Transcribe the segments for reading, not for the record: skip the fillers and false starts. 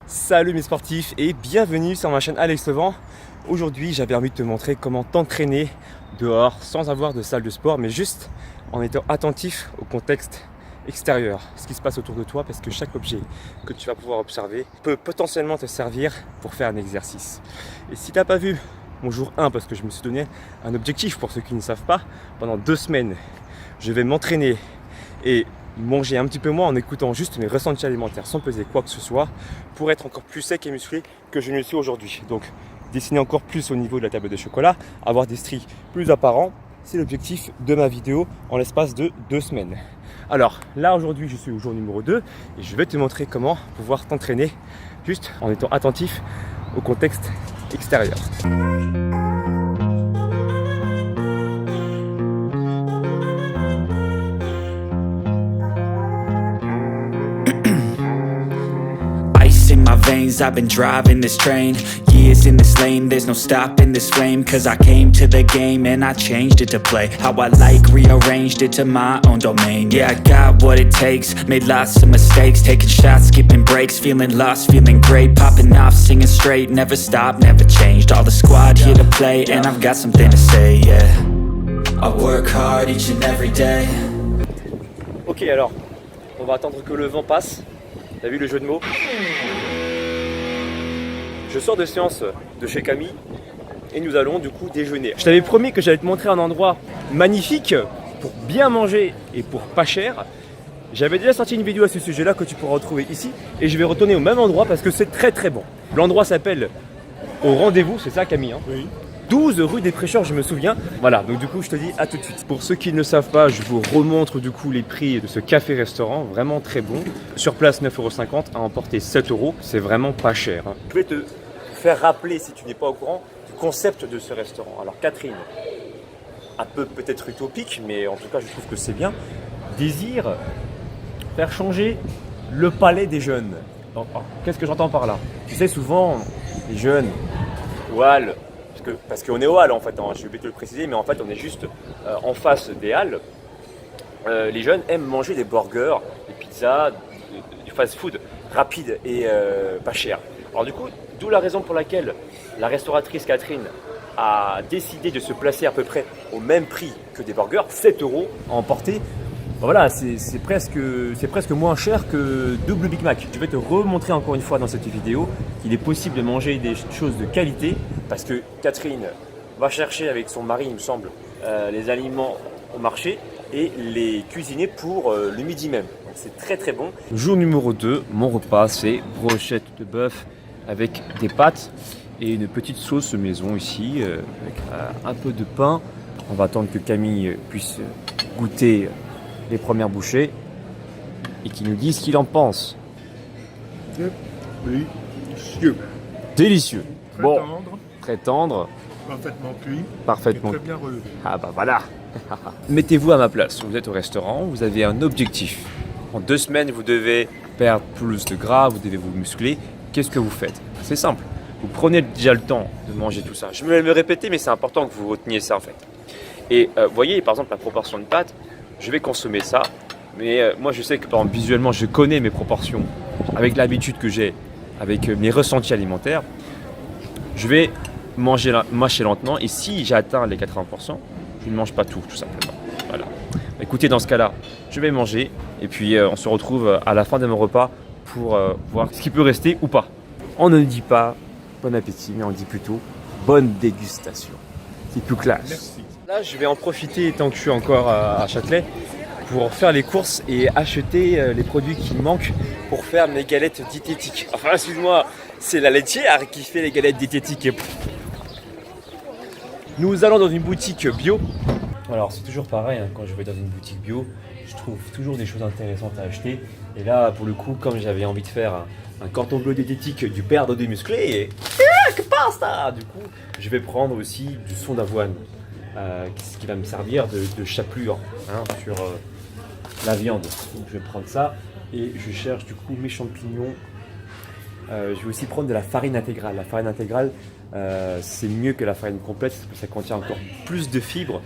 Salut mes sportifs et bienvenue sur ma chaîne Alex Levent. Aujourd'hui j'avais envie de te montrer comment t'entraîner dehors sans avoir de salle de sport, mais juste en étant attentif au contexte extérieur, ce qui se passe autour de toi, parce que chaque objet que tu vas pouvoir observer peut potentiellement te servir pour faire un exercice. Et si tu n'as pas vu mon jour 1, parce que je me suis donné un objectif pour ceux qui ne savent pas, pendant 2 semaines je vais m'entraîner et manger un petit peu moins en écoutant juste mes ressentis alimentaires sans peser quoi que ce soit pour être encore plus sec et musclé que je ne le suis aujourd'hui. Donc dessiner encore plus au niveau de la table de chocolat, avoir des stries plus apparents, c'est l'objectif de ma vidéo en l'espace de 2 semaines. Alors là aujourd'hui je suis au jour numéro 2 et je vais te montrer comment pouvoir t'entraîner juste en étant attentif au contexte extérieur. In my veins, I've been driving this train. Years in this lane, there's no stopping this flame. Cause I came to the game and I changed it to play how I like, rearranged it to my own domain. Yeah, I got what it takes, made lots of mistakes, taking shots, skipping breaks, feeling lost, feeling great, popping off, singing straight, never stopped, never changed. All the squad here to play and I've got something to say, yeah. I work hard each and every day. Ok, alors on va attendre que le vent passe. T'as vu le jeu de mots? Je sors de séance de chez Camille et nous allons du coup déjeuner. Je t'avais promis que j'allais te montrer un endroit magnifique pour bien manger et pour pas cher. J'avais déjà sorti une vidéo à ce sujet là que tu pourras retrouver ici et je vais retourner au même endroit parce que c'est très très bon. L'endroit s'appelle Au Rendez-vous, c'est ça Camille hein? Oui. 12 rue des Prêcheurs, je me souviens. Voilà, donc du coup je te dis à tout de suite. Pour ceux qui ne le savent pas, je vous remontre du coup les prix de ce café-restaurant, vraiment très bon. Sur place 9,50 €, à emporter 7 €, c'est vraiment pas cher. Hein. Je vais te faire rappeler, si tu n'es pas au courant, du concept de ce restaurant. Alors Catherine, un peu peut-être utopique, mais en tout cas je trouve que c'est bien, désire faire changer le palais des jeunes. Donc, qu'est-ce que j'entends par là? Tu sais, souvent, les jeunes, Halles, parce qu'on est aux Halles en fait, hein, je vais te le préciser, mais en fait on est juste en face des Halles. Les jeunes aiment manger des burgers, des pizzas, du fast-food rapide et pas cher. Alors du coup, d'où la raison pour laquelle la restauratrice Catherine a décidé de se placer à peu près au même prix que des burgers, 7 € à emporter. Voilà, c'est presque moins cher que double Big Mac. Je vais te remontrer encore une fois dans cette vidéo qu'il est possible de manger des choses de qualité parce que Catherine va chercher avec son mari, il me semble, les aliments au marché et les cuisiner pour le midi même. Donc c'est très très bon. Jour numéro 2, mon repas c'est brochette de bœuf avec des pâtes et une petite sauce maison ici avec un peu de pain. On va attendre que Camille puisse goûter les premières bouchées et qui nous disent ce qu'il en pense. Délicieux. Délicieux. Très Bon, tendre, très tendre, parfaitement cuit, parfaitement. et très bien relevé. Ah bah voilà. Mettez-vous à ma place. Vous êtes au restaurant, vous avez un objectif. En 2 semaines, vous devez perdre plus de gras, vous devez vous muscler. Qu'est-ce que vous faites? C'est simple. Vous prenez déjà le temps de manger tout ça. Je vais me répéter, mais c'est important que vous reteniez ça en fait. Et vous voyez, par exemple, la proportion de pâtes. Je vais consommer ça, mais moi je sais que par exemple, visuellement je connais mes proportions avec l'habitude que j'ai, avec mes ressentis alimentaires. Je vais mâcher lentement et si j'atteins les 80%, je ne mange pas tout simplement. Voilà. Écoutez, dans ce cas-là, je vais manger et puis on se retrouve à la fin de mon repas pour voir ce qui peut rester ou pas. On ne dit pas bon appétit, mais on dit plutôt bonne dégustation. C'est plus classe. Merci. Là, je vais en profiter tant que je suis encore à Châtelet pour faire les courses et acheter les produits qui me manquent pour faire mes galettes diététiques. Enfin, excuse-moi, c'est la laitière qui fait les galettes diététiques. Nous allons dans une boutique bio. Alors, c'est toujours pareil, hein, quand je vais dans une boutique bio, je trouve toujours des choses intéressantes à acheter. Et là, pour le coup, comme j'avais envie de faire un cordon bleu diététique du père de musclé, que passe ça? Du coup, je vais prendre aussi du son d'avoine. Ce qui va me servir de chapelure hein, sur la viande. Donc je vais prendre ça et je cherche du coup mes champignons. Je vais aussi prendre de la farine intégrale. La farine intégrale, c'est mieux que la farine complète parce que ça contient encore plus de fibres.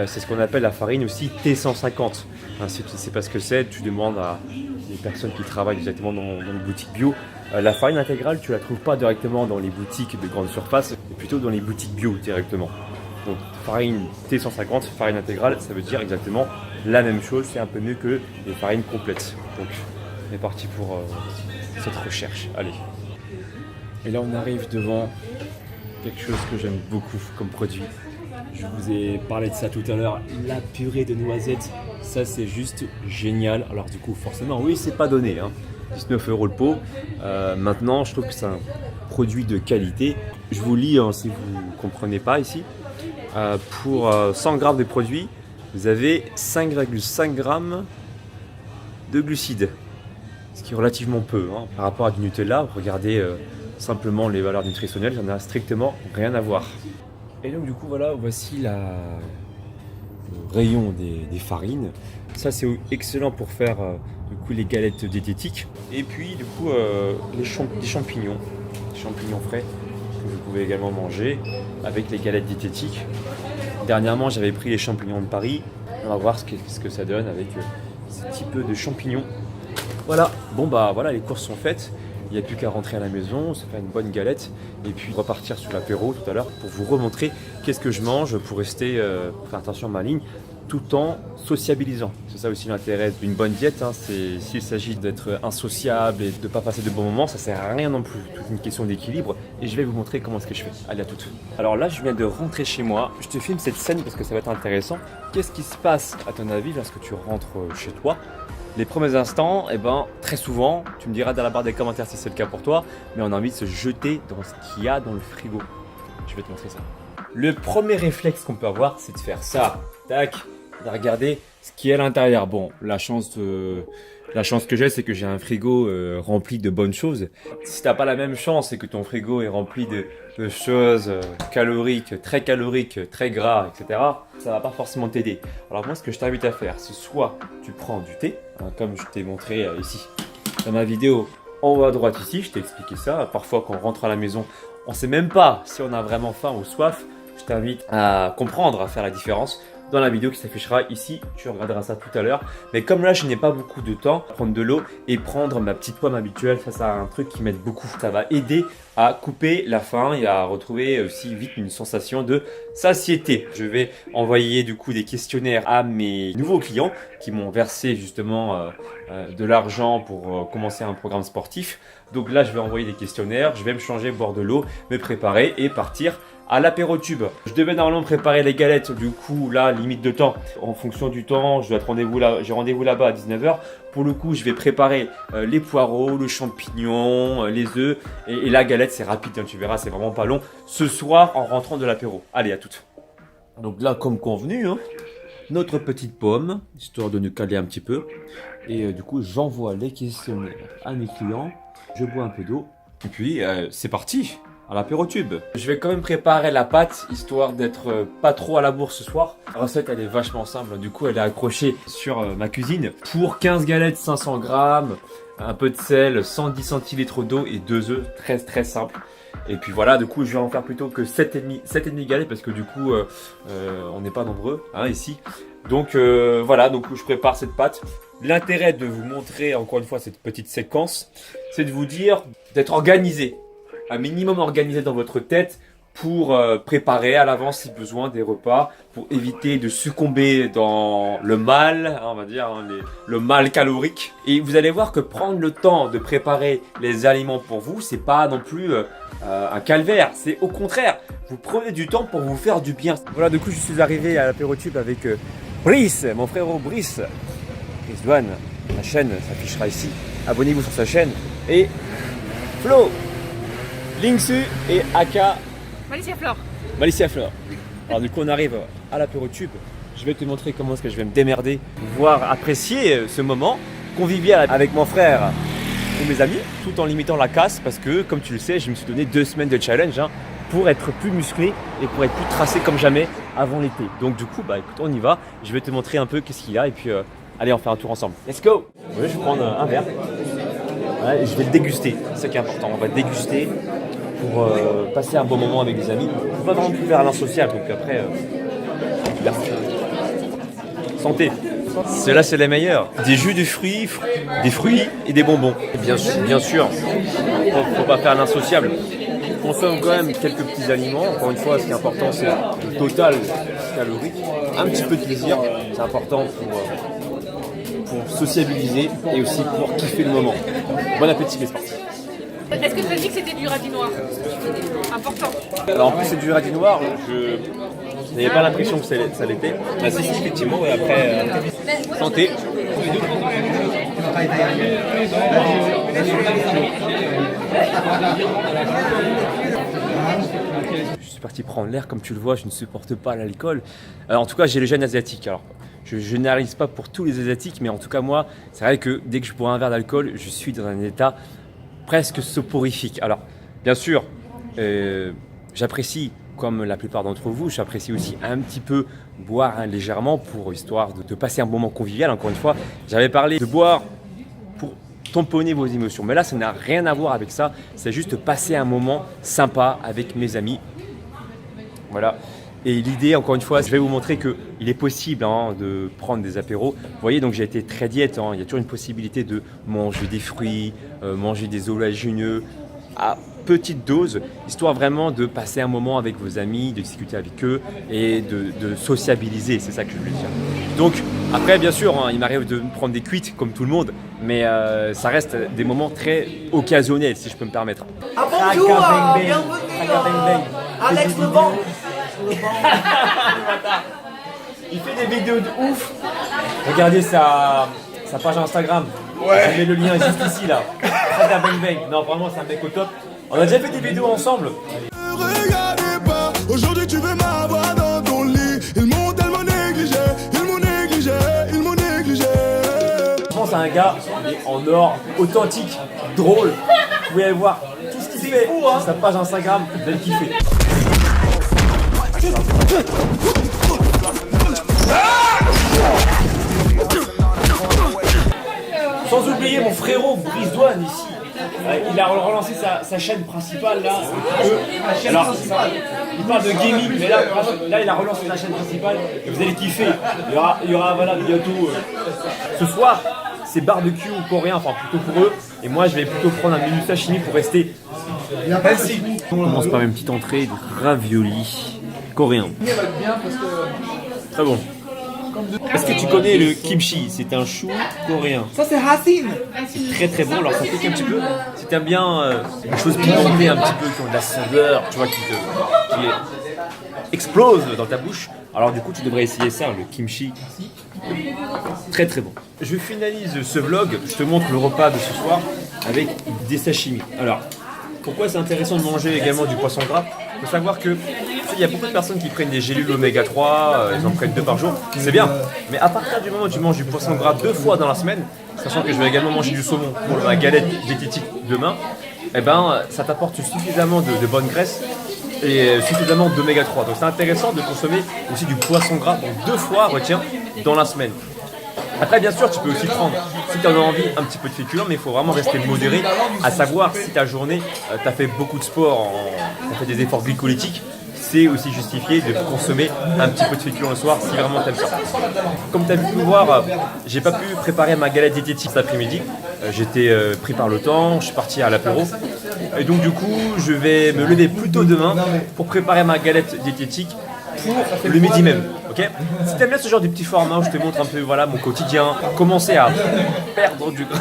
C'est ce qu'on appelle la farine aussi T150. Hein, si tu ne sais pas ce que c'est, tu demandes à des personnes qui travaillent exactement dans une boutique bio. La farine intégrale, tu la trouves pas directement dans les boutiques de grande surface, mais plutôt dans les boutiques bio directement. Donc farine T150, farine intégrale, ça veut dire exactement la même chose, c'est un peu mieux que les farines complètes. Donc on est parti pour cette recherche. Allez. Et là on arrive devant quelque chose que j'aime beaucoup comme produit. Je vous ai parlé de ça tout à l'heure, la purée de noisettes, ça c'est juste génial. Alors du coup forcément oui c'est pas donné, hein. 19 € le pot. Maintenant je trouve que c'est un produit de qualité. Je vous lis hein, si vous ne comprenez pas ici. Pour 100 g de produit, vous avez 5,5 g de glucides. Ce qui est relativement peu hein. Par rapport à du Nutella, regardez simplement les valeurs nutritionnelles, ça n'a strictement rien à voir. Et donc du coup voilà, voici le rayon des farines. Ça c'est excellent pour faire du coup les galettes diététiques. Et puis du coup des champignons frais que vous pouvez également manger avec les galettes diététiques. Dernièrement j'avais pris les champignons de Paris. On va voir ce que ça donne avec ce type de champignons. Voilà, bon bah voilà les courses sont faites. Il n'y a plus qu'à rentrer à la maison, se faire une bonne galette et puis repartir sur l'apéro tout à l'heure pour vous remontrer qu'est-ce que je mange pour rester, pour faire attention à ma ligne tout en sociabilisant. C'est ça aussi l'intérêt d'une bonne diète, hein, s'il s'agit d'être insociable et de ne pas passer de bons moments, ça sert à rien non plus, toute une question d'équilibre et je vais vous montrer comment est-ce que je fais. Allez à toutes. Alors là je viens de rentrer chez moi, je te filme cette scène parce que ça va être intéressant. Qu'est-ce qui se passe à ton avis lorsque tu rentres chez toi? Les premiers instants, eh ben, très souvent, tu me diras dans la barre des commentaires si c'est le cas pour toi, mais on a envie de se jeter dans ce qu'il y a dans le frigo. Je vais te montrer ça. Le premier réflexe qu'on peut avoir, c'est de faire ça. Tac, de regarder ce qu'il y a à l'intérieur. Bon, la chance que j'ai, c'est que j'ai un frigo rempli de bonnes choses. Si t'as pas la même chance et que ton frigo est rempli de choses caloriques, très gras, etc., ça va pas forcément t'aider. Alors moi, ce que je t'invite à faire, c'est soit tu prends du thé, hein, comme je t'ai montré ici dans ma vidéo en haut à droite ici, je t'ai expliqué ça. Parfois, quand on rentre à la maison, on sait même pas si on a vraiment faim ou soif. Je t'invite à comprendre, à faire la différence. Dans la vidéo qui s'affichera ici, tu regarderas ça tout à l'heure. Mais comme là, je n'ai pas beaucoup de temps, prendre de l'eau et prendre ma petite pomme habituelle, ça c'est un truc qui m'aide beaucoup. Ça va aider à couper la faim et à retrouver aussi vite une sensation de satiété. Je vais envoyer du coup des questionnaires à mes nouveaux clients qui m'ont versé justement de l'argent pour commencer un programme sportif. Donc là, je vais envoyer des questionnaires, je vais me changer, boire de l'eau, me préparer et partir à l'apérotube. Je devais normalement préparer les galettes, du coup là limite de temps. En fonction du temps, je dois être j'ai rendez-vous là-bas à 19 h. Pour le coup, je vais préparer les poireaux, le champignon, les œufs et la galette, c'est rapide, hein, tu verras, c'est vraiment pas long. Ce soir en rentrant de l'apéro. Allez, à toutes. Donc là, comme convenu, hein, notre petite pomme, histoire de nous caler un petit peu. Et du coup, j'envoie les questionnaires à mes clients. Je bois un peu d'eau. Et puis, c'est parti à l'apérotube. Je vais quand même préparer la pâte, histoire d'être pas trop à la bourre ce soir. La recette, elle est vachement simple. Du coup, elle est accrochée sur ma cuisine. Pour 15 galettes, 500 grammes, un peu de sel, 110 centilitres d'eau et 2 œufs. Très, très simple. Et puis voilà, du coup, je vais en faire plutôt que 7,5 galettes parce que du coup, on n'est pas nombreux hein, ici. Donc voilà, donc je prépare cette pâte. L'intérêt de vous montrer encore une fois cette petite séquence, c'est de vous dire d'être organisé. Un minimum organisé dans votre tête pour préparer à l'avance si besoin des repas, pour éviter de succomber dans le mal, on va dire, hein, le mal calorique. Et vous allez voir que prendre le temps de préparer les aliments pour vous, c'est pas non plus un calvaire, c'est au contraire, vous prenez du temps pour vous faire du bien. Voilà, du coup je suis arrivé à l'apérotube avec Brice, mon frérot Brice Douane, la chaîne s'affichera ici, abonnez-vous sur sa chaîne, et Flo, Linksu et Aka Malicia Flore. Alors du coup on arrive à l'apérotube, je vais te montrer comment est-ce que je vais me démerder, pouvoir apprécier ce moment convivial avec mon frère ou mes amis, tout en limitant la casse parce que comme tu le sais, je me suis donné 2 semaines de challenge hein, pour être plus musclé et pour être plus tracé comme jamais avant l'été. Donc du coup, bah écoute, on y va, je vais te montrer un peu qu'est-ce qu'il y a et puis allez on fait un tour ensemble. Let's go. Je vais prendre un verre, ouais, je vais le déguster, c'est ça qui est important, on va déguster pour passer un bon moment avec des amis. On va vraiment plus faire à l'insociable, donc après, merci. Santé. Ceux-là, c'est les meilleurs. Des jus de fruits, des fruits et des bonbons. Et bien sûr, faut pas faire l'insociable. Consomme quand même quelques petits aliments. Encore une fois, ce qui est important, c'est le total calorique. Un petit peu de plaisir, c'est important pour sociabiliser et aussi pour kiffer le moment. Bon appétit les sportifs. Est-ce que tu as dit que c'était du radis noir? Important. Alors en plus c'est du radis noir, je n'avais pas l'impression que ça l'était. Ah si, effectivement, ouais, après, santé. Je suis parti prendre l'air, comme tu le vois, je ne supporte pas l'alcool. En tout cas, j'ai le gène asiatique. Alors, je généralise pas pour tous les asiatiques, mais en tout cas, moi, c'est vrai que dès que je bois un verre d'alcool, je suis dans un état presque soporifique. Alors, bien sûr, j'apprécie, comme la plupart d'entre vous, j'apprécie aussi un petit peu boire légèrement pour histoire de passer un moment convivial. Encore une fois, j'avais parlé de boire pour tamponner vos émotions. Mais là, ça n'a rien à voir avec ça. C'est juste passer un moment sympa avec mes amis. Voilà. Et l'idée, encore une fois, je vais vous montrer qu'il est possible de prendre des apéros. Vous voyez, donc j'ai été très diète. Il y a toujours une possibilité de manger des fruits, manger des oléagineux à petite dose, histoire vraiment de passer un moment avec vos amis, de discuter avec eux et de sociabiliser. C'est ça que je voulais dire. Donc, après, bien sûr, il m'arrive de prendre des cuites comme tout le monde, mais ça reste des moments très occasionnels, si je peux me permettre. Ah bonjour, bienvenue Alex Lebon. Il fait des vidéos de ouf. Regardez sa page Instagram. Je mets le lien juste ici là. Traga Bang Bang. Non, vraiment, c'est un mec au top. On a déjà fait des vidéos ensemble. Regardez pas, aujourd'hui tu veux m'avoir dans ton lit. Ils m'ont tellement négligé, ils m'ont négligé, ils m'ont négligé. Je pense à un gars en or, authentique, drôle. Vous pouvez aller voir tout ce qu'il fait sur sa page Instagram. Vous allez kiffer. Sans oublier mon frérot Brise-Douane ici. Il a relancé sa chaîne principale là. Alors, il parle de gaming, mais là il a relancé sa chaîne principale et vous allez kiffer. Il y aura voilà, bientôt. Ce soir, c'est barbecue coréen, enfin plutôt pour eux. Et moi, je vais plutôt prendre un menu sashimi pour rester. On commence par une petite entrée de ravioli coréen. Très bon. Est-ce que tu connais le kimchi? C'est un chou coréen. Ça c'est Hassin. C'est très très bon. Alors ça pique un petit peu. Si t'aimes bien les choses pimentées un petit peu, qui ont de la saveur, tu vois, qui explose dans ta bouche. Alors du coup, tu devrais essayer ça, le kimchi. Très très bon. Je finalise ce vlog. Je te montre le repas de ce soir avec des sashimi. Alors, pourquoi c'est intéressant de manger également du poisson gras? Il faut savoir que il y a beaucoup de personnes qui prennent des gélules oméga 3, ils en prennent 2 par jour, c'est bien. Mais à partir du moment où tu manges du poisson gras 2 fois dans la semaine, sachant que je vais également manger du saumon pour ma galette diététique demain, eh ben, ça t'apporte suffisamment de bonne graisse et suffisamment d'oméga 3. Donc c'est intéressant de consommer aussi du poisson gras, donc 2 fois, retiens, dans la semaine. Après, bien sûr, tu peux aussi prendre, si tu en as envie, un petit peu de féculents, mais il faut vraiment rester modéré, à savoir si ta journée, tu as fait beaucoup de sport, tu as fait des efforts glycolytiques, c'est aussi justifié de consommer un petit peu de féculents le soir si vraiment tu aimes ça. Comme tu as pu le voir, j'ai pas pu préparer ma galette diététique cet après-midi. J'étais pris par le temps, je suis parti à l'apéro. Et donc du coup, je vais me lever plus tôt demain pour préparer ma galette diététique pour le midi même. Okay, si tu aimes bien ce genre de petits formats où je te montre un peu voilà, mon quotidien, commencer à perdre du gras.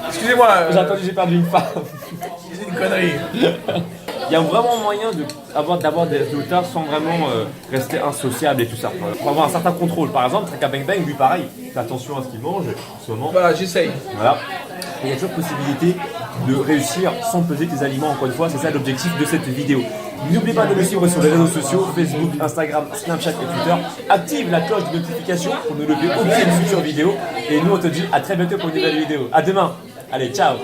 Excusez-moi, j'ai entendu j'ai perdu une femme. C'est une connerie. Il y a vraiment moyen d'avoir des résultats sans vraiment rester insociable et tout ça. Pour avoir un certain contrôle. Par exemple, Traga Bang Bang, lui pareil, fais attention à ce qu'il mange en ce moment. Voilà, j'essaye. Voilà. Il y a toujours possibilité de réussir sans peser tes aliments, encore une fois, c'est ça l'objectif de cette vidéo. N'oublie pas de me suivre sur les réseaux sociaux, Facebook, Instagram, Snapchat et Twitter. Active la cloche de notification pour ne louper aucune future vidéo. Et nous on te dit à très bientôt pour une nouvelle vidéo. À demain. Allez, ciao.